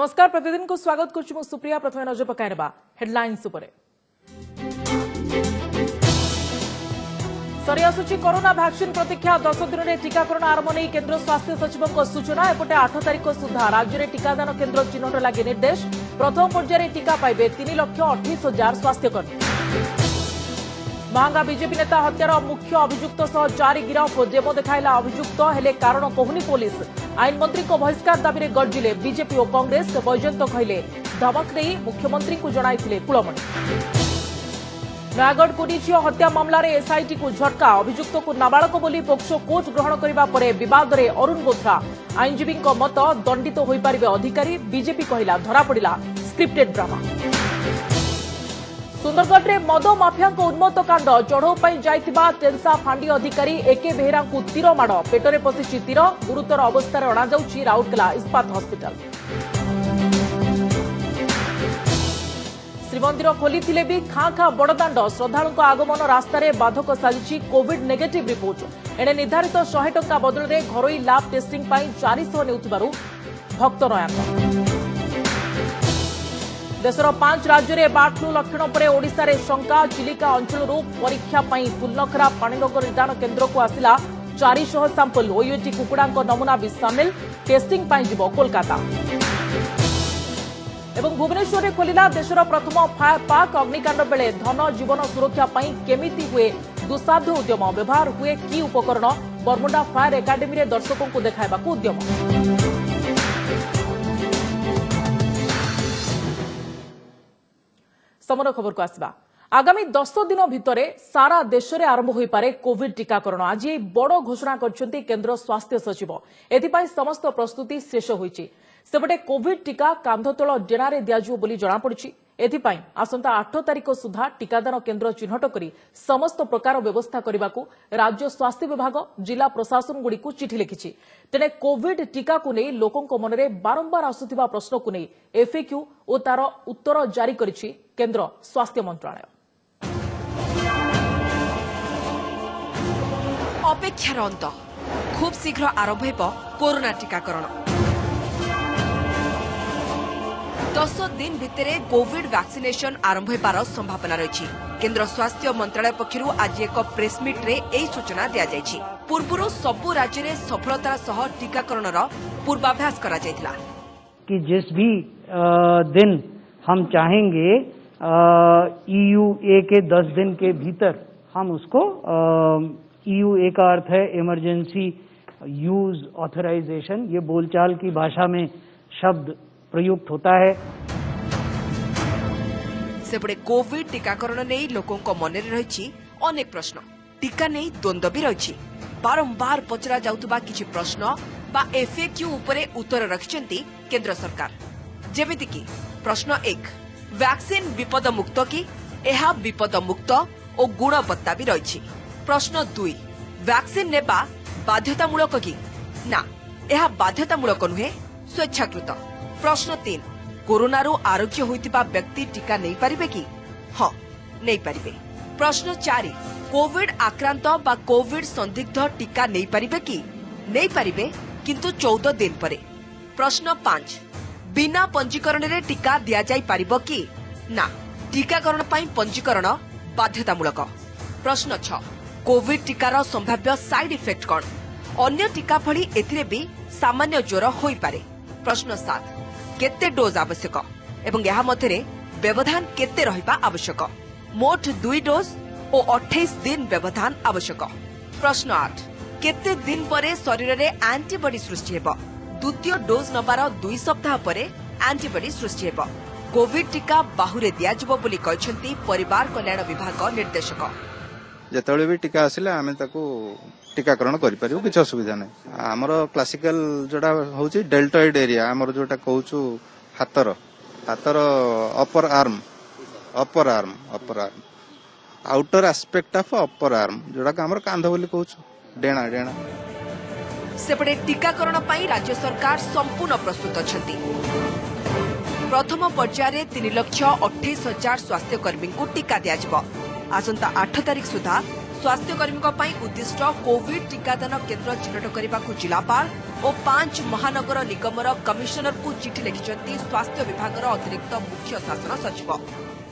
नमस्कार प्रतिदिन को स्वागत करुछु सुप्रिया। प्रथम नजर पकाइबा हेडलाइंस उपरे। सरी आसुची कोरोना वैक्सीन प्रतीक्षा 10 दिन में टीकाकरण आरंभ नहीं केंद्र स्वास्थ्य सचिव सूचना। एपटे 8 तारिख सुधा राज्य में टीकादान केंद्र चिन्हट लगे निर्देश। प्रथम पर्यायर टीका पाइबे 3,28,000 स्वास्थ्यकर्मी। महंगा बीजेपी नेता हत्यार मुख्य अभियुक्त सह 4 गिरफ। जेब देखाइला अभियुक्त हेले कारण कहूनी पुलिस। आईन मंत्री को बहिष्कार दाबी में गर्जिले बीजेपी और कांग्रेस। वैजयंत कहले धमक नहीं मुख्यमंत्री को जणाइथिले कुलमणि। नयागढ़ कुनिझिय हत्या मामला रे एसआईटी को झटका। अभियुक्त को नाबालक बोली पोक्सो कोर्ट ग्रहण करबा परे विवाद रे अरुण बोथरा। आईनजीवी मत दंडित होई पारिबे अधिकारी। बीजेपी कहिला धरा पड़िला स्क्रिप्टेड ड्रामा। सुंदरगढ़ में मद माफिया उन्मत्त कांड। चढ़ऊ जाइथिबा टेंसा फांडी अधिकारी एके बेहेरा तीर माड़। पेटरे पशिची तीर। गुरुतर अवस्था अणाଯାଉଛି राउरकेला इस्पात हॉस्पिटल। श्रीमंदिर खोली भी खाँ खाँ बड़दाण्ड। श्रद्धालुं आगमन रास्तार बाधक साजिश कोविड नेगेटिव रिपोर्ट। एणे निर्धारित 100 टंका बदल में घरोई लैब टेस्टिंग 400 नेउथिबारु भक्त नयाक। देशर 5 राज्य में बर्ड फ्लू लक्षण पर ओडिशा रे शंका। चिलिका अंचल परीक्षा फुलनखरा पाणीरोग निदान केन्द्र को आसिला 400 सैंपल। ओयूटी कुकुड़ा नमूना भी सामिल। टेस्टिंग जीव कोलकाता। एवं भुवनेश्वर में खोलिला देशर प्रथम फायर पार्क। अग्निकांड बेले धन जीवन सुरक्षा केमिति हुए दुस्साध्य उद्यम। व्यवहार हुए की उपकरण। बरमुंडा फायर एकाडेमी रे दर्शकों को देखाइबा उद्यम। समर खबर को आसवा। आगामी 10 दिन भितर सारा देश में आरंभ हो पारे कोविड टीकाकरण। आज बड़ घोषणा करछंती केंद्र स्वास्थ्य सचिव। एथिपाई समस्त प्रस्तुति शेष होईछि। सेपटे कोविड टीका कांधतोल डेणारे दियाजिव बोली जଣାपड़िछि। एथिपाई आसंता 8 तारिख सुधा टीकादान केंद्र चिन्हट करी समस्त प्रकार व्यवस्था करने राज्य स्वास्थ्य विभाग जिला प्रशासन गुड़ी को चिठी लिखिछि। तेणे कोविड टीका को नहीं लोकों मनरे बारंबार आसुथिबा प्रश्न को नहीं एफएक्यू और तार उत्तर जारी करिछि केंद्र स्वास्थ्य मंत्रालय। अपेक्षार अंत खूब शीघ्र आरंभ हेब कोरोना टीकाकरण। 10 दिन भितर कोविड वैक्सीनेशन आरंभ होबार संभावना रही। केंद्र स्वास्थ्य मंत्रालय पक्षरु आज एक प्रेस मीट रे एही सूचना दिया जायछि। पूर्वरु सबु राज्य रे सफलतार सह टीकाकरणर पूर्वाभ्यास करा जायतिला कि जिस भी दिन हम चाहेंगे EUA के 10 दिन के भीतर हम उसको EUA का अर्थ है इमरजेंसी यूज ऑथराइजेशन। ये बोलचाल की भाषा में शब्द प्रयुक्त होता है। सेपटे कोविड टीकाकरण नहीं लोकों को मन में रही अनेक प्रश्न। टीका नहीं द्वंद्व भी रही। बारंबार पचरा जाउतबा किछि प्रश्न बा एफएक्यू उपरे उत्तर रखिसेंती केंद्र सरकार। जेमिति कि प्रश्न 1 वैक्सीन विपद मुक्त कि एहा विपद मुक्त और गुणवत्ता भी रही। प्रश्न 2 वैक्सीन नेबा बाध्यतामूलक कि ना एहा बाध्यतामूलक नुहे स्वेच्छाकृत। प्रश्न 3 कोरोना रो आरोग्य होइतिबा व्यक्ति टीका नहीं पारिबे कि हां नहीं पारिबे। प्रश्न 4 कोविड आक्रांत बा कोविड संदिग्ध टीका नहीं पारिबे कि नहीं पारिबे किंतु 14 दिन परे। प्रश्न 5 बिना पंजीकरण रे टीका दिया जाई पारिबो कि ना टीकाकरण पई पंजीकरण बाध्यतामूलक। प्रश्न 6 कोविड टीकार संभाव्य साइड इफेक्ट कोन। अन्य टीका भली एथिरे भी सामान्य ज्वर होई पारे। प्रश्न 7 केते डोज आवश्यक एवं यह मध्य व्यवधान केते रहिबा आवश्यक। मोट 2 डोज और 28 दिन व्यवधान आवश्यक। प्रश्न 8 केते दिन परे शरीर में एंटीबॉडी सृष्टि हेब। द्वितीय डोज नबार 2 सप्ताह परे एंटीबॉडी सृष्टि हेब। कोविड टीका बाहुरे दियाजिबो बोली कहछंती परिवार कल्याण विभाग निर्देशक। जेतबे भी टीका आसिले आमे ताको टीकाकरण करि परिबो किछ असुविधा नै। हमर क्लासिकल जोडा होउची डेल्टॉइड एरिया हमर जोटा कहूछु हातर upper arm outer aspect of upper arm जोडा हमर कांध बोली कहूछु डेणा सेपटे टीकाकरण पई राज्य सरकार संपूर्ण प्रस्तुत अछंती। प्रथम पर्यायर 3,28,000 स्वास्थ्यकर्मी को टीका दियाजिबो। आसंता 8 तारिख सुधा स्वास्थ्यकर्मी उद्दिष्ट कोविड टीकादान केन्द्र चिन्हट करने को जिलापाल और 5 महानगर निगमर कमिशनर को चिठी लिखिं स्वास्थ्य विभाग अतिरिक्त मुख्य शासन सचिव।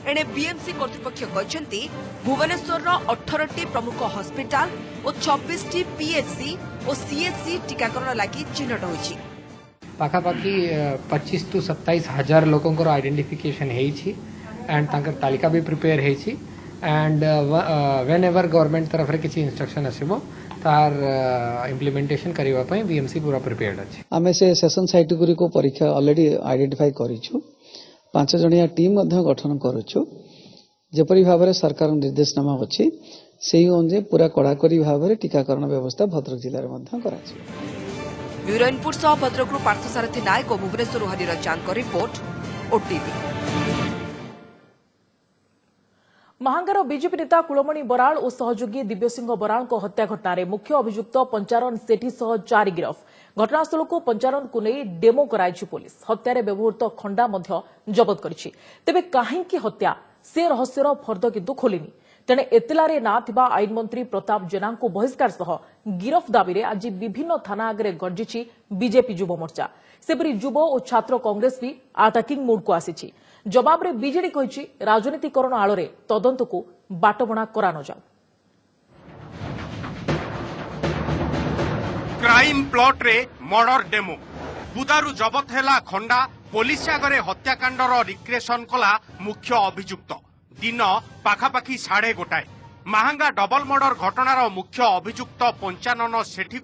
एणे बीएमसी कर्तृपक्ष कहते भुवनेश्वर 18टी प्रमुख हस्पिटाल और 26टी पीएचसी और सीएचसी टीकाकरण लगी चिन्हट होइछि। पाखापाखि 25 to 27 हजार लोकंकर आइडेंटिफिकेशन हेछि एंड तांकर तालिका भी प्रिपेयर हेछि एंड व्हेन एवर गवर्नमेंट तरफ रे किछि इंस्ट्रक्शन आसीबो तार इम्प्लीमेंटेशन करबा पई बीएमसी पूरा प्रिपेयर्ड अछि। आमे से सेशन साइट गुरी को परीक्षा ऑलरेडी आइडेंटिफाई करिछु 5 जणिया टीम मध्य गठन करूछु जेपरि भाबरे सरकार निर्देशनामा अछि सेही अनुसार पूरा कड़ाकड़ी भाबरे टीकाकरण व्यवस्था भद्रक जिल्ला रे मध्य कराछि। ब्यूरो इनपुट सह भद्रकरू पार्थसारथी नायक और भुवनेश्वर हरिर चांद रिपोर्ट ओटीवी। महांगार बीजेपी नेता कुलमणि बराल और सहयोगी दिव्यसिंह बराल हत्या घटना में मुख्य अभियुक्त पंचारन सेठी सह 4 गिरफ। घटनास्थल को पंचारन को नहीं डेमो कराई पुलिस हत्यारे व्यवहृत खंडा जबत करिछि। तेबे काहेकि हत्या से रहस्यर फर्द किंतु खोलिनी। तेणे एतलारे ना थिबा आईन मंत्री प्रताप जेना को बहिष्कार सह गिरफ दाबी आज विभिन्न थाना आगे गर्जिछि बीजेपी युव मोर्चा। सेपरी युव और छात्र कांग्रेस भी आटाकिंग मोड को आसीछि। जवाब रे बीजेडी कहिछि राजनीतिकरण आଳରେ तदंत को बाटबणा करा न जाऊ। क्राइम प्लॉट रे मर्डर डेमो बुदारू जबत हैला खंडा पुलिस आगरे हत्याकांडर रिक्रिएशन कला मुख्य अभियुक्त दिन पाखापाखि 1:30 महांगा डबल मर्डर घटनार मुख्य अभियुक्त पंचानन सेठी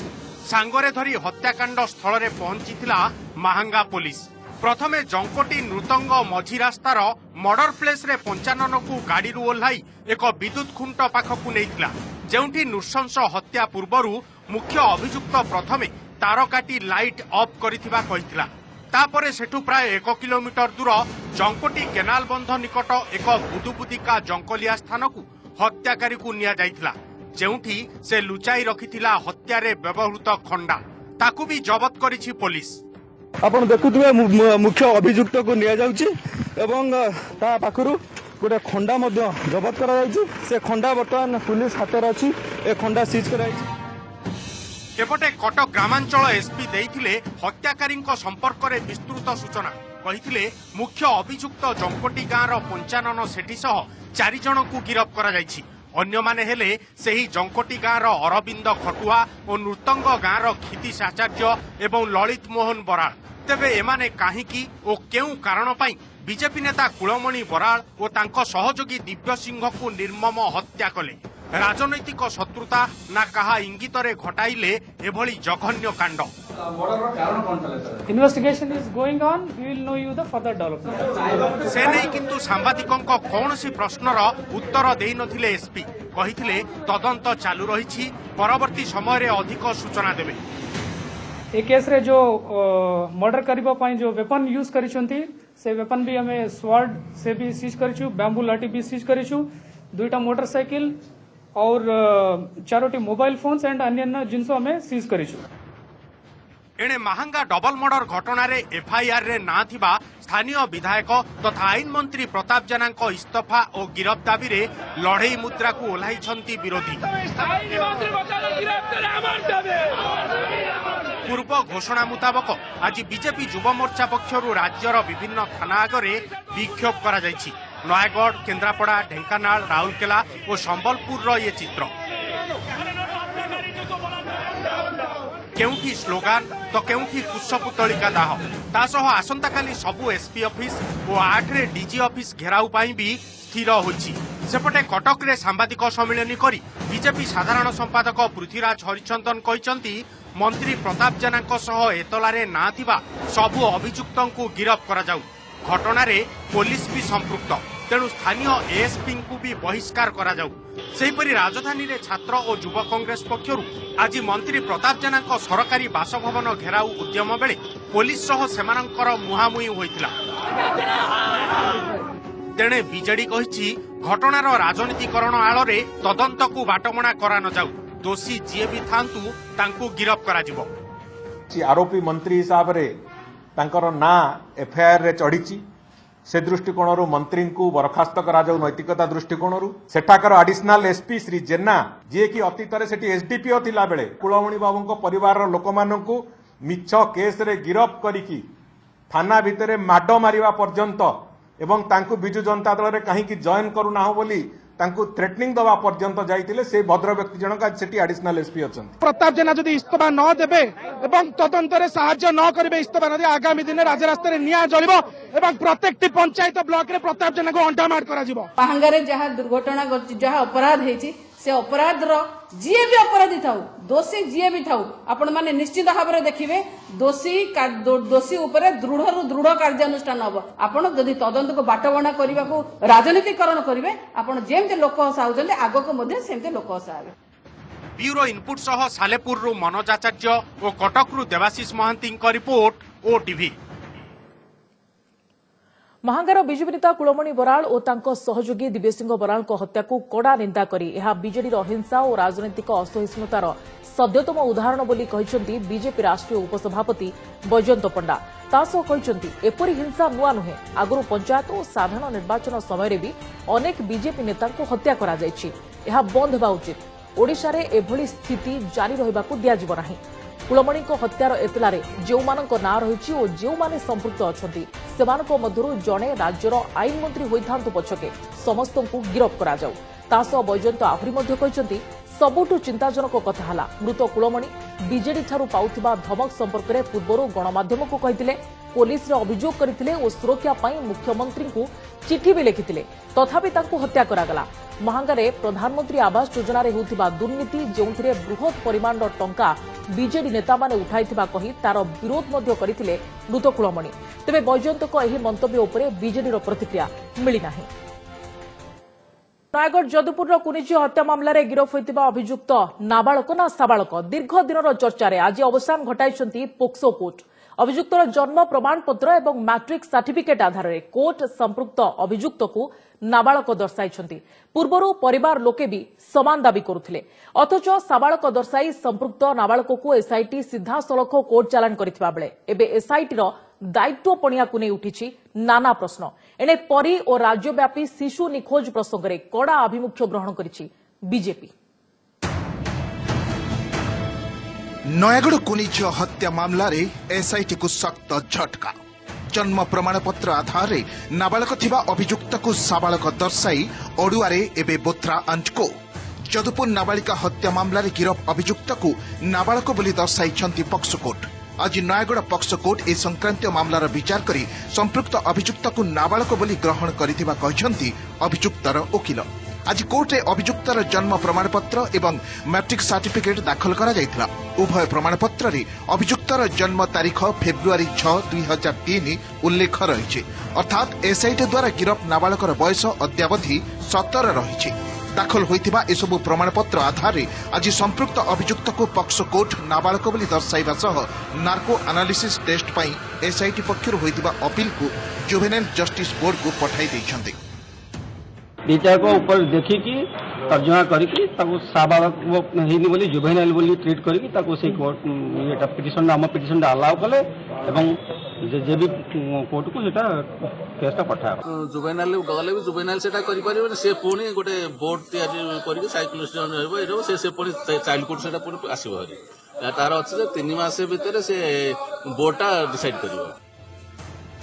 सांगरे धरी हत्याकांड स्थल रे पहुंचीथिला महांगा पुलिस। प्रथमे जंकोटी नृतंग मझी रास्तार मर्डर प्लेस रे पंचानन को गाड़ी ओह्लाई एक विद्युत खुंट पाखकु नेइथिला जेउठी नृशंस हत्या पूर्वरु मुख्य अभियुक्त प्रथमे तार काटी लाइट ऑफ करिथिबा कहिथिला। तापरे सेठु प्राय 1 किलोमीटर दूर जंकोटी केनाल बंध निकट एक बुदुबुदिका जंकलिया स्थान को हत्याकारी को निया जाइथिला जेउठी से लुचाई रखिथिला हत्यारे व्यवहृत खंडा ताकू भी जबत करिछि पुलिस। आपण देखुथिबे मुख्य अभियुक्त को निया जाउछि एवं ता पाखरु गोटे खंडा मध्य जबत करा जाइछि। से खंडा वर्तमान पुलिस हाथ में अछि। ए खंडा सीज कराइछि। एपटे कटक ग्रामांचल एसपी देइथिले हत्याकारी संपर्क में विस्तृत सूचना कहिथिले मुख्य अभियुक्त जंकोटी गाँवर पंचानन सेठी सह 4 जन को गिरफ करा जाइछि। अन्य माने हेले सेही जंकोटी गाँवर अरविंद खटुआ और नृतंग गाँवर क्षितीश आचार्य एवं ललित मोहन बराल। तेबे एमाने काहीकि और केउ कारण पाई बीजेपी नेता कुलमणि बराल और तांको सहयोगी दिव्य सिंह को निर्मम हत्या कले। राजनैतिक शत्रुता ना कहा इंगितरे घटाइले एभली जघन्य कांड। Investigation is going on we will know you the further development. से नहीं किंतु सांबादिकों कौनसी प्रश्नर उत्तर देई नथिले एसपी कहिथिले तदंत चालू रहिछि परवर्ती समय रे अधिक सूचना देबे। ए केस रे जो मर्डर करबा पई जो वेपन यूज करिसंती से वेपन भी हमें स्वॉर्ड से भी सीज करिछु बैम्बू लाठी भी सीज करिछु 2टा मोटरसाइकिल और 4टी मोबाइल फोन्स एंड अन्य जिनस हमें सीज करिछु। एणे महांगा डबल मर्डर घटना रे एफआईआर रे ना थिबा स्थानीय विधायक तथा आईन मंत्री प्रताप जेना इस्तीफा और गिरफ दाबी रे लड़ई मुद्रा को ओह्लाइछंती विरोधी। पूर्व घोषणा मुताबक आज बीजेपी युव मोर्चा पक्षरु राज्यर विभिन्न थाना आगरे विक्षोभ करा जायछि। नयागढ़, केन्द्रापड़ा, ढेंकानाल, राउरकेला और संबलपुर ये चित्र। केउठी स्लोगान तो केउठी पुष्पपुतलिका दाह तासह आसंताकाली सबु एसपी ऑफिस और 8 रे डीजी ऑफिस घेराउ पाई भी स्थिर होइछि। सेपटे कटक रे सांबादिक सम्मेलन करी बीजेपी साधारण संपादक पृथ्वीराज हरिचंदन कहिसंती मंत्री प्रताप जेना सह एतलारे ना थिबा सबु अभियुक्तों को गिरफ करा जाऊ। घटना रे पुलिस भी संपृक्त तेणु स्थानीय एएसपी को भी बहिष्कार करा जाऊ। सेहीपरि राजधानी रे छात्र और युव कांग्रेस पक्षरु आज मंत्री प्रताप जेना सरकारी बासभवन घेराऊ उद्यम बेले पुलिस सह सेमानंकर मुहामुही होइतिला। तेणे बीजेडी कहिछि घटनार राजनीतिकरण आଳରେ तदंत को बाटमणा करा न जाऊ। दोषी जीए भी थांतु तांको गिरफ करा जिवो। आरोपी मंत्री हिसाब रे तांकर ना एफआईआर रे चढ़ीची से दृष्टिकोण मंत्री को बरखास्त करा जाऊ नैतिकता दृष्टिकोण सेठाकर एडिशनल एसपी श्री जेना जी की अतीत से एसडीपीओ थिला बेले कुलमणि बाबू परिवार लोक मानू मिछ केस रे गिरफ करिकी थाना भितर माड मारिबा पर्यंत एवं तांकु बिजु जनता दल रे कहीं जॉइन करूना हो बोली तांकु थ्रेटनिंग दवा पर्यंत जाइतिले से भद्र व्यक्ति जनक सेठी एडिशनल एसपी अछंती। प्रताप जेना जदि इस्तफा न देबे एवं तदंतर साहाय्य न करिवे इस्तफा न दे आगामी दिन राजरास्ता रे निया जलिबो एवं प्रत्येकटी पंचायत ब्लॉक रे प्रताप जेना को अंटामार करा जिवो। पाहंगारे जहा दुर्घटना जहा अपराध हेछि से अपराध रो जीए भी अपराधी थाउ दोषी जीए भी थाउ आपण माने निश्चित भाव में देखिए दोषी उपरे दृढ़ दृढ़ कार्यानुष्ठान हम आपण जदि तदंत को बाटबणा करने को राजनीतिकरण करेंगे आपण जेमते लोक हसाउछन्ते आगो को मध्ये सेमते लोक हसाबे। ब्यूरो इनपुट सह सालेपुर मनोज आचार्य और कटक देवाशीष महांती रिपोर्ट ओटीवी। महांगार बीजेपी नेता कुलमणि बराल और तांको सहयोगी दिव्यसिंह बराल हत्या को कड़ा निंदा करी यह बीजेडी हिंसा और राजनैतिक असहिष्णुतार सद्यतम उदाहरण बोली कहते बीजेपी राष्ट्रीय उपसभापति बैजयंत पंडा। तासह कहते एपरी हिंसा नुआ नुहे आगु पंचायत और साधारण निर्वाचन समय भी अनेक बीजेपी नेता हत्या करा जायछि। यह बंद होगा उचित। ओडिशा रे एभली स्थिति जारी रहिबा को दियाजिबो नाही। कुलमणि हत्यार एतलार जो ना रही और जो माने संपृक्त अच्छा सेमानक मध्यरु जड़े राज्यर आईन मंत्री होइथांतु पछके समस्त को गिरफ करा जाऊ। तासह बैजयंत आहरी मध्य कहते सबुठु चिंताजनक कथा हला मृत कुलमणि बीजेडी ठारू पाउथिबा धमक संपर्क में पूर्व गणमाध्यम को कहते पुलिस रे अभियोग करथिले और सुरक्षा पाई मुख्यमंत्री को चिठी भी लिखिथिले तथापि तांको हत्या करागला। महांगारे प्रधानमंत्री आवास योजना रे होथिबा दुर्नीति जोंथिरे बृहत परिमाण टंका बीजेडी नेता माने उठाइथिबा कही तार विरोध मध्य करथिले मृत कुलमणि। तेबे बैजयंतक एही मंतव्य उपरे बीजेडी रो प्रतिक्रिया मिली नाही। नयगढ़ जदुपुर कुनिझी हत्या मामला रे गिरफ होइतिबा अभियुक्त नाबालक ना साबालक दीर्घ दिन चर्चा आज अवसान घटाई पोक्सो कोर्ट। अभियुक्तर जन्म प्रमाणपत्र और मैट्रिक सर्टिफिकेट आधार में कोर्ट संपृक्त अभियुक्त को नाबालक दर्शाई। पूर्वर परिवार लोके भी समान दाबी करुथिले अथच साबालक दर्शाई संपृक्त नाबालक को एसआईटी सीधा सड़क कोर्ट चालान करथिबा बेले एबे एसआईटी दायित्व पणिया को नहीं उठी नाना प्रश्न। एने परी और राज्यव्यापी शिशु निखोज प्रसंग में कड़ा आभिमुख्य ग्रहण करिछि बीजेपी। नयगढ़ कुनिझ हत्या मामला रे एसआईटी को सख्त झटका। जन्म प्रमाणपत्र आधार में नाबालक थिबा अभियुक्त को साबालक दर्शाई ओडुआरे एबे बोथ्रा अंचको। जदुपुर नाबालिका हत्या मामला रे गिरफ अभियुक्त को नाबालक बोली दर्शाई पक्सो कोर्ट। आज नयगढ़ पक्सो कोर्ट ए संक्रांत मामलार विचार करी संपृक्त अभियुक्त को नाबालक बोली ग्रहण करिथिबा कहछन्ती अभियुक्तर वकील। आज कोर्ट रे अभियुक्तर जन्म प्रमाणपत्र एवं मैट्रिक सर्टिफिकेट दाखल करा जायथिला। उभय प्रमाणपत्र रे अभियुक्तर जन्म तारीख फेब्रुआरी 6, 2003 उल्लेख रहिछि अर्थात एसआईटी द्वारा गिरफ नाबालकर बयस अद्यावधि 17 रहिछि। दाखल होइतिबा एसबु प्रमाणपत्र आधार रे आज संपृक्त अभियुक्त को पक्सो कोर्ट नाबालक बोली दर्शाइबा सह नार्को एनालिसिस टेस्ट पई एसआईटी पक्षरु होइतिबा अपील को जुवेनाइल जस्टिस बोर्ड को पठाई दैछन्ते। विचारक ऊपर देखिकी तर्जमा करिकी ताको साबालक हेनी बोली जुवेनाइल बोली ट्रीट करिकी ताको से कोर्ट एटा पिटिशन हम पिटिशन अलाउ कले एवं जे भी कोर्ट को सेटा केसटा पठा जुवेनाइल गले भी जुवेनाइल सेटा करि परिबे से पुनी गोटे बोर्ड तयारी करिके साइकोलॉजिस्ट रहबो एरो से पुनी चाइल्ड कोर्ट सेटा पुनी आसीबो हरि तार अछि जे 3 मास भीतर से बोर्डटा डिसाइड करिवो।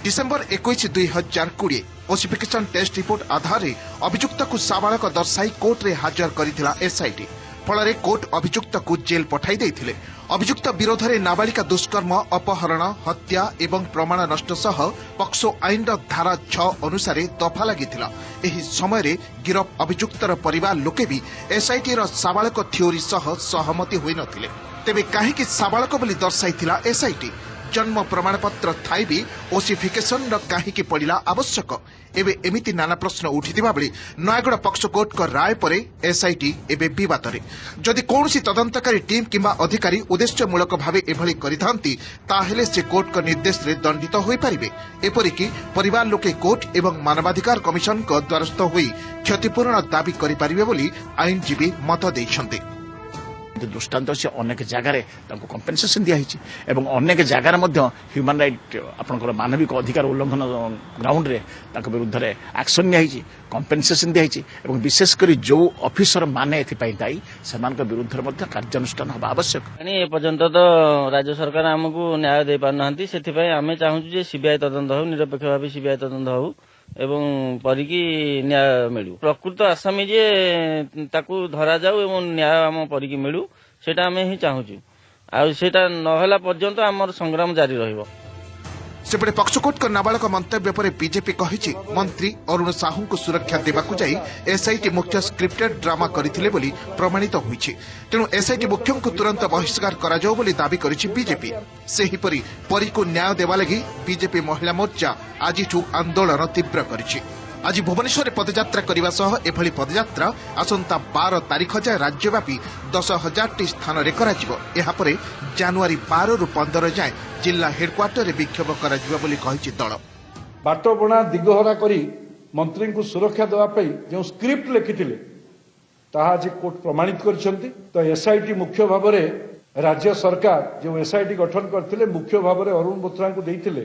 डिसेंबर 21, 2020 ओसिफिकेशन टेस्ट रिपोर्ट आधार में अभियुक्त को साबालक दर्शाई कोर्ट रे हाजर करिथिला एसआईटी। फल कोर्ट अभियुक्त को जेल पठाई देथिले। अभियुक्त विरोध में नाबालिका दुष्कर्म अपहरण हत्या एवं प्रमाण नष्ट सह पक्सो आईन धारा 6 अनुसार दफा लगिथिला। एही समय रे गिरफ अभियुक्तर परिवार लोके भी एसआईटी रो साबालक थ्योरी सह सहमति होई नथिले। तेबे काहेकि साबालक बोली दर्शाइथिला एसआईटी? जन्म प्रमाणपत्र थाई भी ओसिफिकेशन कहीं पड़ा आवश्यक? एवं एमिति नाना प्रश्न उठिथिबा बेले नयगढ़ पक्सो कोर्ट को राय परे एसआईटी एवं विवादरे जदि कौनसी तदंतकारी टीम किंबा अधिकारी उद्देश्यमूलक भावे एभली करिथांती ताहेले से कोर्ट को निर्देश रे दंडित होई परिबे। एपरिकी परिवार लोके कोर्ट एवं मानवाधिकार कमिशन को द्वारस्थ होई क्षतिपूर्ण दाबी करि परिबे बोली आईनजीवी मत दैछन्ते। दृष्टांत से अनेक जगार कंपेनसेसन दिखाई एवं अनेक जगार ह्यूमन राइट आपंकर मानविक अधिकार उल्लंघन ग्राउंड रे विरुद्ध में एक्शन निया कंपेनसेसन दिखाई एवं विशेषकर जो ऑफिसर माने दायी से विरुद्ध में कार्यानुष्ठान हवा आवश्यक। एपर्यंत तो राज्य सरकार आमको न्याय दे पारना से आम चाहूँ सीबीआई तदंत हो निरपेक्ष भाव सीबीआई तदंत हो एवं परिकी न्याय मिलू प्रकृत आसामी जे ताकू धरा जाऊ एवं न्याय आम परिकी मिलू सेटा आम ही चाहूँ आ सेटा नहला पर्यंत आमर संग्राम जारी रहिबो। सेपटे पक्षकोट नाबालक मंतव्य पर बीजेपी कही मंत्री अरुण साहू को सुरक्षा देवाक जाई एसआईटी मुख्य स्क्रिप्टेड ड्रामा करथिले बोली प्रमाणित होईछि। तेणु एसआईटी मुख्य को तुरंत बहिष्कार करा जाऊ बोली दाबी करिछि बीजेपी। सेहिपरि परी को न्याय देवा लगी बीजेपी महिला मोर्चा आजिठू आंदोलन तीव्र करिछि। आज भुवनेश्वर पदयात्रा करने सह एभली पदयात्रा आसंता 12 तारीख जाए राज्यव्यापी 10,000 स्थान में कर जानुआरी 12 रु 15 जाए जिला हेडक्वार्टर में विक्षोभ कर दल बाटबणा दिगहरा करी मंत्री को सुरक्षा देवाई जो स्क्रिप्ट लिखिथिले ताहा आज कोर्ट प्रमाणित करछंती। तो एसआईटी मुख्य भाव में राज्य सरकार जो एसआईटी गठन करथिले मुख्य भाव में अरुण बोथरा को देइथिले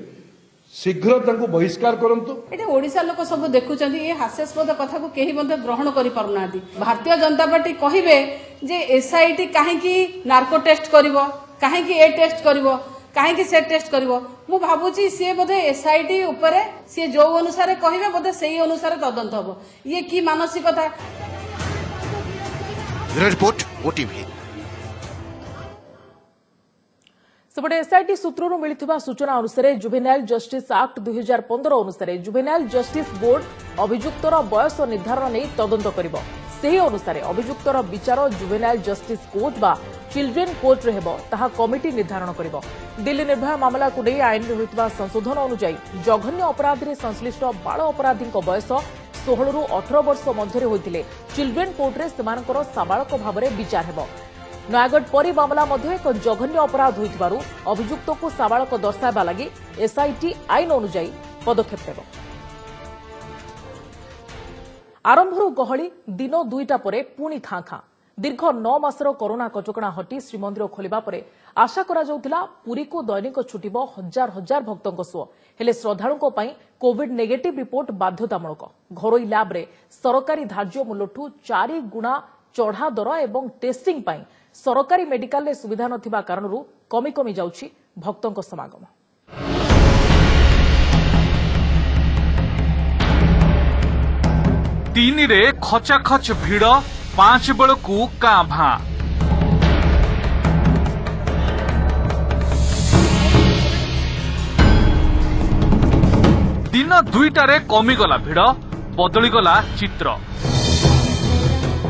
शीघ्र तांको बहिष्कार करंतु। एटा ओडिसा लोक सब देखुचंती ए हास्यास्पद कथा को केही बंद ग्रहण करि पारुनादी। भारतीय जनता पार्टी कहिबे जे एसआईटी काहे की नार्को टेस्ट करिवो काहे की ए टेस्ट करिवो काहे की से टेस्ट करिवो मु भाबुची से बोधे एसआईटी ऊपर से जो अनुसार कहिबे बोधे सेही अनुसार तदंत हबो। ये की मानसिकता। रिपोर्ट ओटीवी। सेपटे एसआईटी सूत्रु मिलता सूचना अनुसार जुवेनाइल जस्टिस एक्ट 2015 अनुसार जुवेनाइल जस्टिस बोर्ड अभियुक्तर बयस निर्धारण नहीं तदंत करिबो। सेही अनुसार अभियुक्तर विचार जुवेनाइल जस्टिस कोर्ट बा चिल्ड्रेन कोर्ट रे हेबो ताहा कमिटी निर्धारण करिबो। दिल्ली निर्भया मामला को नहीं आईन रे होइतबा संशोधन अनुसार जघन्य अपराध रे संश्लिष्ट बाल अपराधी बयस 16 रु 18 वर्ष मध्य होइतिले चिल्ड्रेन कोर्ट रे सेमानकर साबालक भाव में विचार हेबो। नयागढ़ परी मामला मध्य एक जघन्य अपराध होइतिबारु अभियुक्त को साबालक दर्शाइबा लागि एसआईटी आईन अनुसार पदक्षेप नेब। आरंभरू गहली दिन 2टा परे पुणी खां खां दीर्घ 9 मासर कोरोना कटकणा हटी श्रीमंदिर खोलिबा परे आशा करा जाउथिला पुरी को दैनिक छुटिबो हजार हजार भक्तों सुओ हेले श्रद्धालुओं पई कोविड नेगेटिव रिपोर्ट बाध्यतामूलक। घरोई लैब रे सरकारी धार्य मूल्यठू 4 गुणा चढ़ा दर एवं टेस्टिंग पई सरकारी मेडिकल रे सुविधा नथिबा कारणरू कमी कमी जाउछि भक्तों समागम। तीन रे खचाखच भिड़ 5 बेलू कां भां दिन 2टारे कमिगला भिड़ बदलीगला चित्र।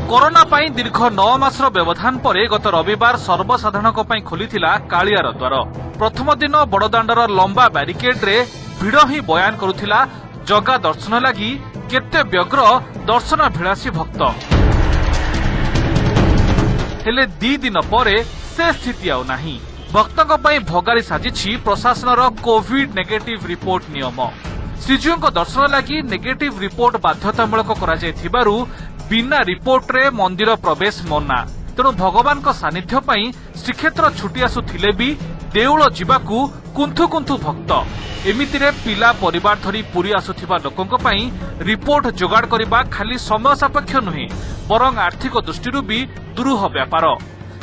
कोरोना पाई दीर्घ 9 मासर व्यवधान पर गत रविवार सर्वसाधारण खोलीथिला कालियार द्वार। प्रथम दिन बड़दाण्डर लंबा ब्यारिकेड रे भिड़ ही बयान करुथिला जगा दर्शन लगी केते व्यग्र दर्शनाभिलाषी भक्त। हेले 2 दिन परे से स्थिति आउ नाही। भक्तों पई भगारी साजिछि प्रशासनर कोविड नेगेटिव रिपोर्ट नियम। श्रीजीव दर्शन लगी नेगेटिव रिपोर्ट बाध्यतामूलक करा जायथिबारु बिना रिपोर्ट रे मंदिर प्रवेश मना। तेणु भगवान सानिध्य पई श्रीक्षेत्र छुटी आसुथिले भी देउल जिबाकू कुंथु कुंथु भक्त। एमितिरे पिला परिवार धरी पुरी आसुथिबा लोकंक पई रिपोर्ट जोगाड़ करबा खाली समय सापेक्ष नुहे बरं आर्थिक दृष्टि भी दुरूह व्यापार।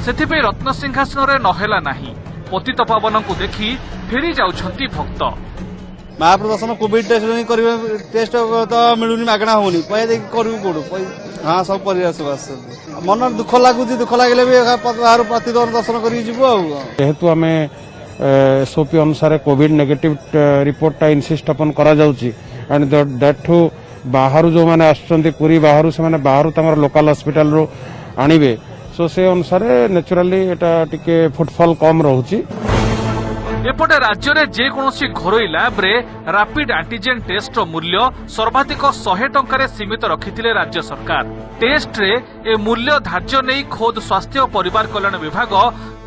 सेथिपई रत्न सिंहासन रे नहेला नाही। पतित पावन को देखि फेरी जाउछंती भक्त। महाप्रदर्शन कोविड टेस्ट तो मिलूनी मागणा होनी पैसा करू पड़ू। हाँ सब पर मन दुख लगुच दुख लगे भी प्रतिदिन दर्शन करेतु आम एसओपी अनुसार कोविड नेगेटिव रिपोर्ट टा इनसिस्ट अपन करा जाउची एंड दैट टू बाहर जो माने आछंती पूरी बाहर से माने बाहर लोकल हॉस्पिटल रो आनिबे सो से अनुसार नेचुरली एटा टिके फुटफॉल कम रहउची। एपटे राज्य में जेकोसी घरोई लैब रे रैपिड एंटीजेन टेस्ट मूल्य सर्वाधिक 100 टंका सीमित रखिथिले राज्य सरकार। टेस्ट रे ए मूल्य धार्य नहीं खोद स्वास्थ्य और परिवार कल्याण विभाग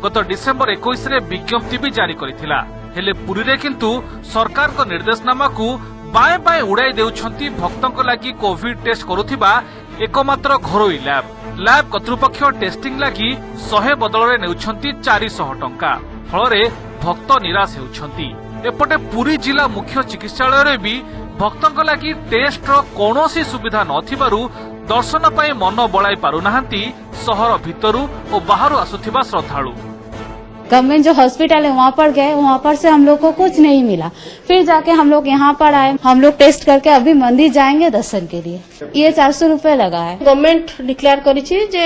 गत डिसेम्बर 21 रे विज्ञप्ति भी जारी करिथिला। हेले पुरी रे किंतु सरकार को निर्देशनामा को बाएं बाएं उड़ाई देउछंती भक्तों लगी कोविड टेस्ट करुथिबा एकमात्र घरोई लैब। ଲ୍ୟାବ୍ କର୍ତ୍ତୃପକ୍ଷ ଟେଷ୍ଟିଂ ଲାଗି 100 ବଦଳରେ ନେଉଛନ୍ତି 400 ଟଙ୍କା। ଫଳରେ ଭକ୍ତ ନିରାଶ ହେଉଛନ୍ତି। ଏପଟେ ପୁରୀ ଜିଲ୍ଲା ମୁଖ୍ୟ ଚିକିତ୍ସାଳୟରେ ବି ଭକ୍ତଙ୍କ ଲାଗି ଟେଷ୍ଟର କୌଣସି ସୁବିଧା ନଥିବାରୁ ଦର୍ଶନ ପାଇଁ ମନ ବଳାଇ ପାରୁନାହାନ୍ତି ସହର ଭିତରୁ ଓ ବାହାରୁ ଆସୁଥିବା ଶ୍ରଦ୍ଧାଳୁ। गवर्नमेंट जो हॉस्पिटल है वहाँ पर गए, वहाँ पर से हम लोग को कुछ नहीं मिला। फिर जाके हम लोग यहाँ पर आए, हम लोग टेस्ट करके अभी मंदिर जाएंगे दर्शन के लिए। ये 400 रुपए लगा है। गवर्नमेंट डिक्लेयर करिछि जे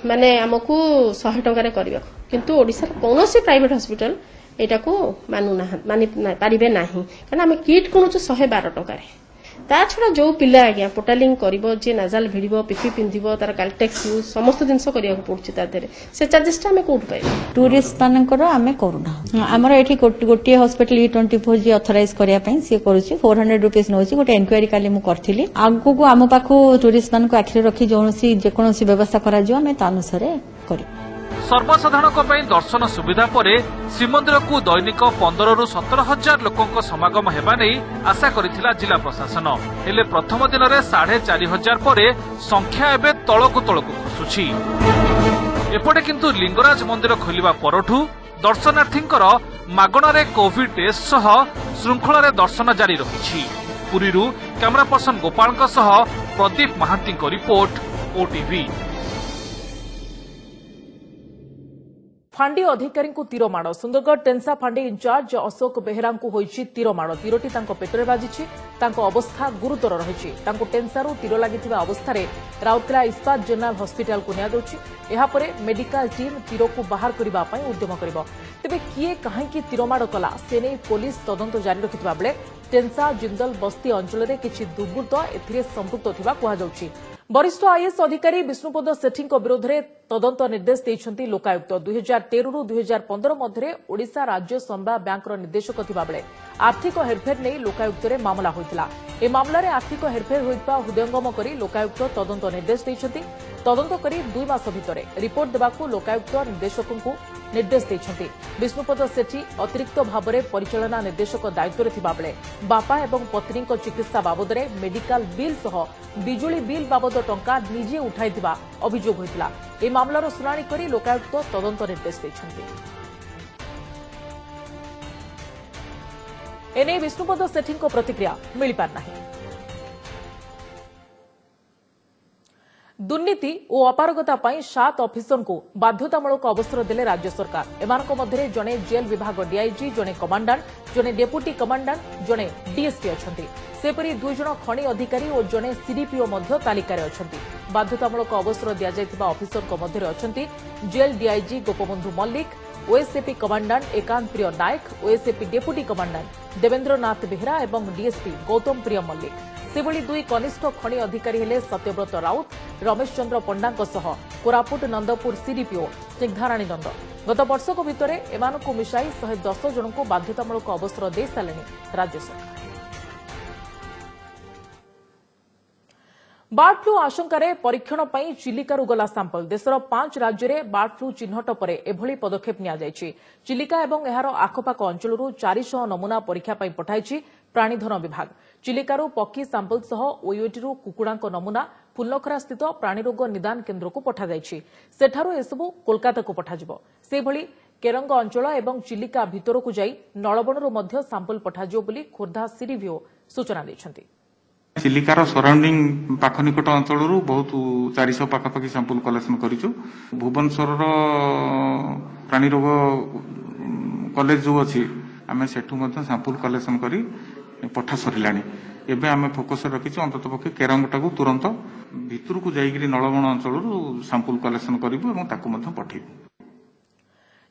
माने हमकु 100 टंका रे करबा, किंतु ओडिसा कोनोसी प्राइवेट हॉस्पिटल एटा को मानी पारिबे नाही, कारण हम किट कोनोछु 112 टंका रे। ता छड़ा जो पिला आज्ञा पोर्टालिंग करिवो, जे नाजाल भिड़िवो, पीपी पिंधिवो, तार कैलटेक्स यूज समस्त जिंस करिया को पड़छि ता देरे से चार्जेस ता हमें कोट पाइ। टूरिस्ट मानकर आमे करूना। हमर एठी गोटे हॉस्पिटल E24 जे ऑथराइज करिया पई से करूछि 400 रुपीस नोछि। गोटे इंक्वायरी काली मु करथिली, आगु को आम पाखु टूरिस्ट मान को आखिर रखी जोनसी जे कोनोसी व्यवस्था करा जो हमें तानुसारे करी। सर्वसाधारणक ପାଇଁ ଦର୍ଶନ ସୁବିଧା ପରେ ଶ୍ରୀମନ୍ଦିରକୁ ଦୈନିକ 15ରୁ 17,000 ଲୋକଙ୍କ ସମାଗମ ହେବା ନେଇ ଆଶା କରିଥିଲା ଜିଲ୍ଲା ପ୍ରଶାସନ। ହେଲେ ପ୍ରଥମ ଦିନରେ 4,500 ପରେ ସଂଖ୍ୟା ଏବେ ତଳକୁ ତଳକୁ ଖସୁଛି। ଏପଟେ କିନ୍ତୁ ଲିଙ୍ଗରାଜ ମନ୍ଦିର ଖୋଲିବା ପରଠୁ ଦର୍ଶନାର୍ଥୀଙ୍କର ମାଗଣାରେ କୋଭିଡ୍ ଟେଷ୍ଟ ସହ ଶୃଙ୍ଖଳାରେ ଦର୍ଶନ ଜାରି ରହିଛି। ପୁରୀରୁ କ୍ୟାମେରା ପର୍ସନ ଗୋପାଳଙ୍କ ସହ ପ୍ରଦୀପ ମହାନ୍ତିଙ୍କ ରିପୋର୍ଟ, ଓଟିଭି। फांडी अधिकारी तीरमाड़। सुंदरगढ़ टेंसा फांडी इंचार्ज अशोक बेहेरा होईछि तीरमाड़। तीरटी पेटरे बाजिछि। अवस्था गुरुतर रही। टेंसारू तीर लगी अवस्था राउरकेला इस्पात जनरल हॉस्पिटल को नियाଯାଉଛି। एहापरे मेडिकल टीम तीर को बाहर करने उद्यम कर। तेबे किए कहीं तीरमाड़ कला से नहीं पुलिस तदंत जारी रखिथिबा बेले टेंसा जिंदल बस्ती अंचल में किछि दुर्बृत्त एथिरे संपृक्त थिबा कुहाଯାଉଛି। वरिष्ठ आईएएस अधिकारी विष्णुपद सेठी विरोध में तदंत निर्देश देइछंती लोकायुक्त। 2013 ରୁ 2015 मध्य ओडिशा राज्य समबाय बैंकर निर्देशक थिबा बेले आर्थिक हेरफेर नहीं लोकायुक्त रे मामला होइतिला। ए मामला रे आर्थिक हेरफेर होइतबा हृदयंगम करी लोकायुक्त तदंत निर्देश देइछंती। तदंत करी 2 मास भितरे रिपोर्ट देबाकू लोकायुक्त निर्देशकଙ୍କୁ निर्देश देइछंती। विष्णुपद सेठी अतिरिक्त भाव में परिचालना निर्देशक दायित्व रे थिबा बेले बापा एवं पत्नी चिकित्सा बाबद में मेडिकल बिल सह बिजुली बिल बाबद टंका निजे उठाइथिबा अभियोग होइतिला। ए मामलार शुणाणी करी लोकायुक्त तदंत निर्देश देइछंती। एने विष्णुपद सेठी प्रतिक्रिया मिल पार नाही। दुर्नीति और अपारगता पर 7 ऑफिसर को बाध्यतामूलक अवसर देले राज्य सरकार। एमानक मध्य जड़े जेल विभाग डीआईजी, जड़े कमांडांट, जड़े डेपुटी कमांडांट, जड़े डीएसपी अछंती। सेपरी 2 जण खणी अधिकारी और जड़े सीडीपीओ मध्य तालिकार अछंती। बाध्यतामूलक अवसर दिया जायतिबा ऑफिसर मध्य अछंती jail DIG Gopabandhu Mallick, OSAP commandant Ekanta Priya Nayak, OSAP deputy commandant Debendra Nath Behera और डीएसपी गौतम प्रिय मल्लिक। सेभଳି 2 कनिष्ठ खणी अधिकारी हेले सत्यव्रत राउत, रमेश चंद्र पंडा कोरापुट नंदपुर सीडीपीओ स्निग्धाराणी नंद। गत वर्षक भितर एमानकु मिशाई 110 जन को बाध्यतामूलक अवसर दे सारे राज्य सरकार। बार्ड फ्लू आशंकार परीक्षण पर चिलिकारु गला सैंपल। देशर 5 राज्य में बार्ड फ्लू चिन्हट पर एभली पदक्षेप नियाଯାଇଛି। चिलिका और एहार आखपाख अंचल 400 नमूना परीक्षा पर पठाई प्राणीधन विभाग। चिलिकारु पक्षी सैंपल सह ओयूटी कुकुड़ा नमूना फुल्लखरा स्थित प्राणीरोग निदान केन्द्र को पठाଯାଇଛି। सेठारु एसबु कोलकाता को पठाଯିବ। सेभଳି केरंग अंचल और चिलिका भितरकू जाई नलबणरू मध्य सैंपल पठाଯିବ बोली खोर्धा सीडीपीओ सूचना दैछंती। चिलिकार सराउंडिंग पाख निकट अंचल बहुत 400 पाखापाखि सैंपल कलेक्शन करिछु। भुवनेश्वर प्राणीरोग कॉलेज जो अच्छी आम सेठू सैंपल कलेक्शन करी पठा सरिलानी। एबे आम फोकस रखी अंतत पक्षे केरंगटा को तुरंत भितर को जाइए नलबण अंचल सैंपल कलेक्शन करूँ पठेबू।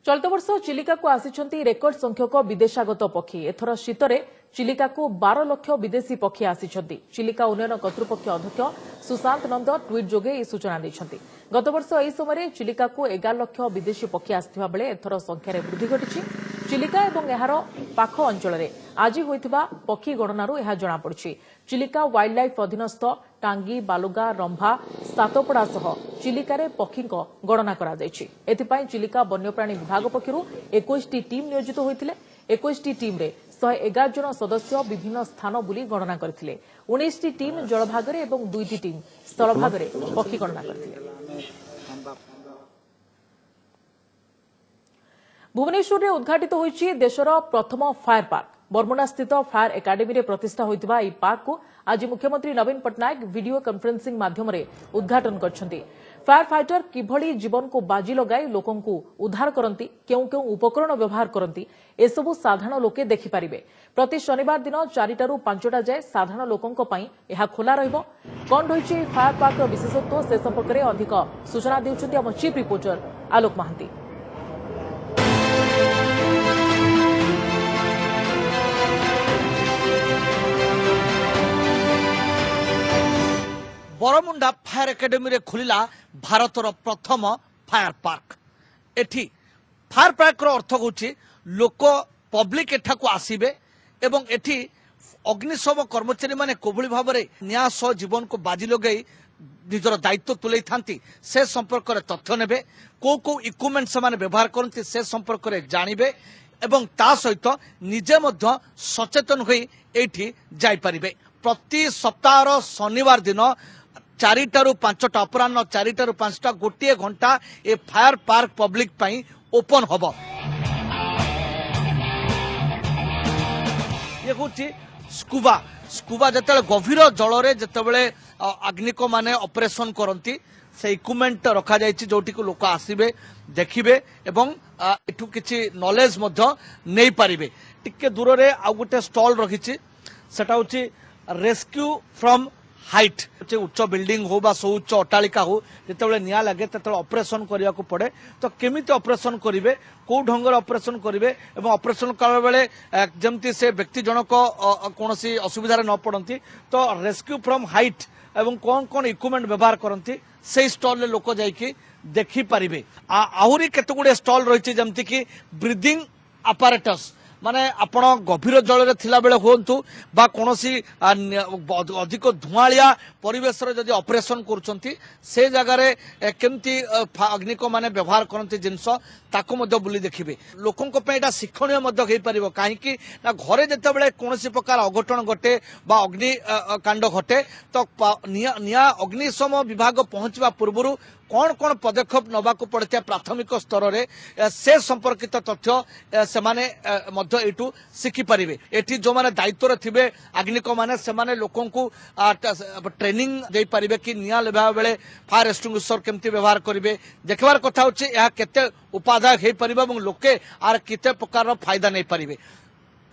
चलित वर्ष चिलिका को आसिछंती रेकर्ड संख्यक विदेशागत पक्षी। एथर शीतरे चिलिका को 12 लाख विदेशी पक्षी आसिछंती। चिलिका उन्नयन कर्तृपक्ष अध्यक्ष सुशांत नंद ट्वीट जोगे यह सूचना दैछंती। गत वर्ष एही समय चिलिका को 11 लाख विदेशी पक्षी आसिथिबा बेले एथर संख्यार वृद्धि घटिछि। चिलिका और एहार पाख अंचल में आज होइथिबा पक्षी गणनारू यह जଣାपड़िछि। चिलिका वाइल्ड लाइफ अधीनस्थ टांगी, बालुगा, रंभा, सातपड़ा सह चिलिकार पक्षी गणना करा जायछि। एथिपाई चिलिका वन्यप्राणी विभाग पक्षरु 21टी टीम नियोजित होइथिले। 21टी टीम रे 111 जन सदस्य विभिन्न स्थान बुली गणना करथिले। 19टी टीम जलभागरे और 2टी टीम स्थलभागरे पक्षी गणना करथिले। भुवनेश्वर में उद्घाटित होइछि देशर प्रथम फायर पार्क। बरमुडा स्थित फायर एकाडेमी रे प्रतिष्ठा होइतिबा ई पार्क को आज मुख्यमंत्री नवीन पट्टनायक वीडियो कॉन्फ्रेंसिंग माध्यम रे उद्घाटन करछन्ती। फायर फाइटर किभली जीवन को बाजी लगाई लोकन को उद्धार करती, केउ केउ उपकरण व्यवहार करती, एसबू साधारण लोके देखि पारिबे। प्रति शनिवार दिन 4 ରୁ 5टा जाए साधारण लोकंक पई एहा खोला रहिबो। कोन रहिछि फायर पार्क विशेषत्व से संपर्क रे अधिक सूचना देउछन्ती हम चीफ रिपोर्टर आलोक महांती। बरमुंडा फायर एकेडमी रे खुलिला भारतर प्रथम फायर पार्क। एठी फायर पार्क रो अर्थ होछि लोक पब्लिक एठाको आसीबे एवं एठी अग्निशम कर्मचारी माने कोभली भाबरे न्याय सह जीवन को बाजी लगई निजर दायित्व तुलै थांती से संपर्क रे तथ्य नेबे, को इक्विपमेंट से माने व्यवहार करती से संपर्क रे जानिबे एवं ता सहित निजे मध्य सचेतन होई एठी जाई परिबे। प्रति सप्ताहर शनिवार दिन 4 ରୁ 5ଟା अपराह्न 4 ରୁ 5ଟା गोटे घंटा ए फायर पार्क पब्लिक पई ओपन हबो। ये होची स्कूबा जतले गभीर जल रे जतबेले अग्निको माने ऑपरेशन करंती से इक्विपमेंट रखा जायछि जोटी को लोक आसीबे देखिबे एवं एठु किछि नॉलेज मध्य नै पारिबे। टिके दूर रे आ गोटे स्टॉल रखिछि सेटा होची रेस्क्यू फ्रॉम हाइट। उच्च बिल्डिंग हो बा उच्च अट्टालिका हो जिते निया लगे तेतबेले ऑपरेशन करिया को पड़े तो केमिति ऑपरेशन करिवे, को ढंगर ऑपरेशन करिवे एवं ऑपरेशन कला बेले जेमति से व्यक्ति जनक कोनोसी असुविधा न पड़ती तो रेस्क्यू फ्रॉम हाइट एवं कौन कौन इक्विपमेंट व्यवहार करती से स्टॉल लोक जाइकी देखि पारिबे। आहुरी केतगुडे स्टॉल रही जमती कि ब्रीदिंग अपैरेटस माने आपण गभीर जल रे थिला बेले होंतु बा कोनोसी अधिक धुआलिया परिवेश रे जदि ऑपरेशन करूचंती से जगह रे केमती अग्निको माने व्यवहार करंती जिंस ताको मध्य बुली देखिबे। लोकन को पे एटा शिक्षणीय मध्य हेई परिबो काहेकि ना घरे जते बेले कोनोसी प्रकार अघटन घटे बा अग्नि कांड घटे तो निया अग्निशम विभाग पहुंचवा पूर्वरु कौन कौन पदक्षेप नबाकू पड़ता प्राथमिक स्तर रे से संपर्कित तथ्य से माने मध्य एटू शिखि पारिबे। एठी जो माने दायित्व रे थिबे अग्निको माने से माने लोकन को ट्रेनिंग दे पारिबे कि निया लेबा बेले फायर एक्सटिंग्विशर केमती व्यवहार करिवे। देखबार कथा होछि या केते उपादायक हे परिबे এবং लोके आर केते प्रकार फायदा नै पारिबे।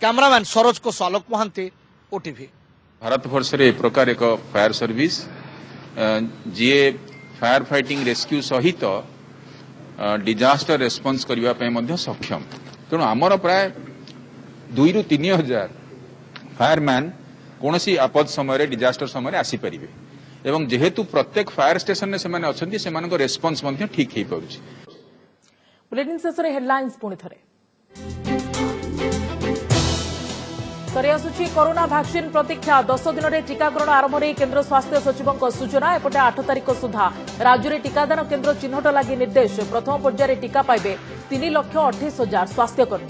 कैमरामैन सरोज को आलोक महांती ओटीवी। भारत वर्ष रे प्रकार एक फायर सर्विस जे फायर फाइटिंग रेस्क्यू सहित डिजास्टर रेस्पॉन्स करबा पे मध्य सक्षम। तेणु आमर प्राय 2 ରୁ 3 हजार फायरमैन कोनोसी आपद समय डिजास्टर समय आसी परिबे एवं जेहेतु प्रत्येक फायर स्टेशन ने सेमाने अछंती सेमानको रेस्पॉन्स मध्य ठीक हेई परुछि। बुलेटिन शेषरे हेडलाइंस पुणी थरे सरी आसुची कोरोना वैक्सीन प्रतीक्षा 10 दिन में टीकाकरण आरंभ नहीं केंद्र स्वास्थ्य सचिव सूचना। एपटे 8 तारिख सुधा राज्य में टीकादान केंद्र चिन्हट लगी निर्देश। प्रथम पर्यायर टीका पाइबे 3,28,000 स्वास्थ्यकर्मी।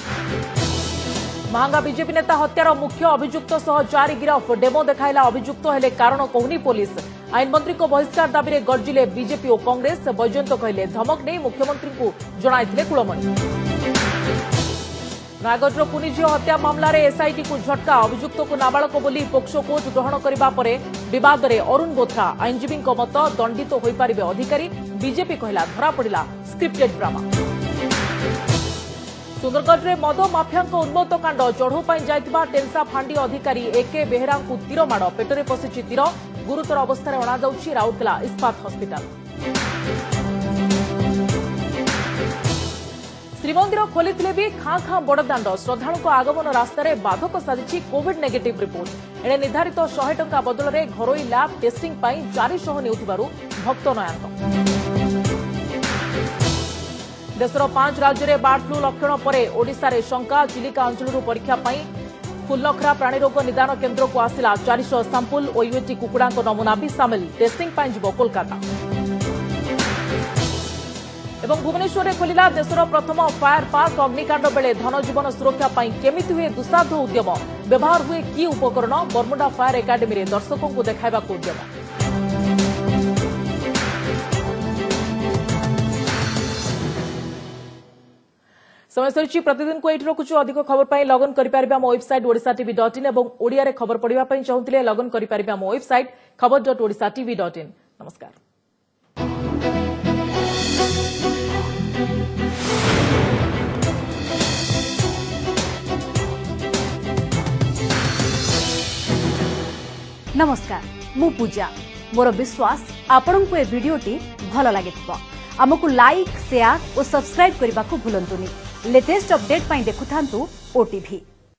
महांगा बीजेपी नेता हत्यार मुख्य अभियुक्त सह 4 गिरफ। डेमो देखाइला अभियुक्त हेले कारण कहूनी पुलिस। आईन मंत्री को बहिष्कार दाबी में गर्जिले बीजेपी और कांग्रेस। वैजयंत कहले धमक नहीं मुख्यमंत्री को जणाइथिले कुलमणि। नयागढ़ पुनिझी हत्या मामला रे एसआईटी को झटका। अभियुक्त को नाबालक बोली पोक्सो कोर्ट ग्रहण करने पर विवाद में अरुण बोथरा। आईनजीवी मत दंडित हो पारिबे अधिकारी। बीजेपी कहला धरा पड़ा स्क्रिप्टेड ड्रामा। सुंदरगढ़ में मद माफिया उन्मत्त कांड। चढ़ऊ जाइतिबा टेंसा फांडी अधिकारी एके बेहेरा तीर माड़। पेटरे पशिछि तीर। गुरुतर अवस्था अणाଯାଉଛି राउरकेला इस्पात हस्पिटाल। श्रीमंदिर खोली भी खाँ खाँ बड़दाण्ड। श्रद्धालु आगमन रास्त बाधक साजिश कोविड नेगेटिव रिपोर्ट। एणे निर्धारित 100 टंका बदल में घरोई लैब टेस्टिंग 400 नेउथिबारु भक्त नयांत। देशर 5 राज्य में बार्ड फ्लू लक्षण पर ओडिशा रे शंका। चिलिका अंचल परीक्षा फुलनखरा प्राणीरोग निदान केन्द्र को आसिला 400 सैंपल। ओयूएटी कुकुड़ा नमूना भी सामिल। टेस्टिंग जीव कोलकाता। एवं भुवनेश्वर में खोलिला देशर प्रथम फायर पार्क। अग्निकांड बेले धनजीवन सुरक्षा केमिति हुए दुस्साध उद्यम। व्यवहार हुए कि उपकरण। बरमुडा फायर एकाडेमी रे दर्शकों को देखाइबा उद्यम। समय सरी प्रतिदिन को ये रखुछु अधिक खबर पाई लगन करि पारिबे हम वेबसाइट odisatv.in एवं ओडिया रे खबर पढिबा पई चाहुतिले लगन करि पारिबे हम वेबसाइट खबर.odisatv.in। नमस्कार। नमस्कार, मु पूजा। मोर विश्वास आपण को ए वीडियोटी भल लगे आमको लाइक शेयर और सब्सक्राइब करने को भूलंतुनी। लेटेस्ट अपडेट पाई देखुथांतु ओटीवी।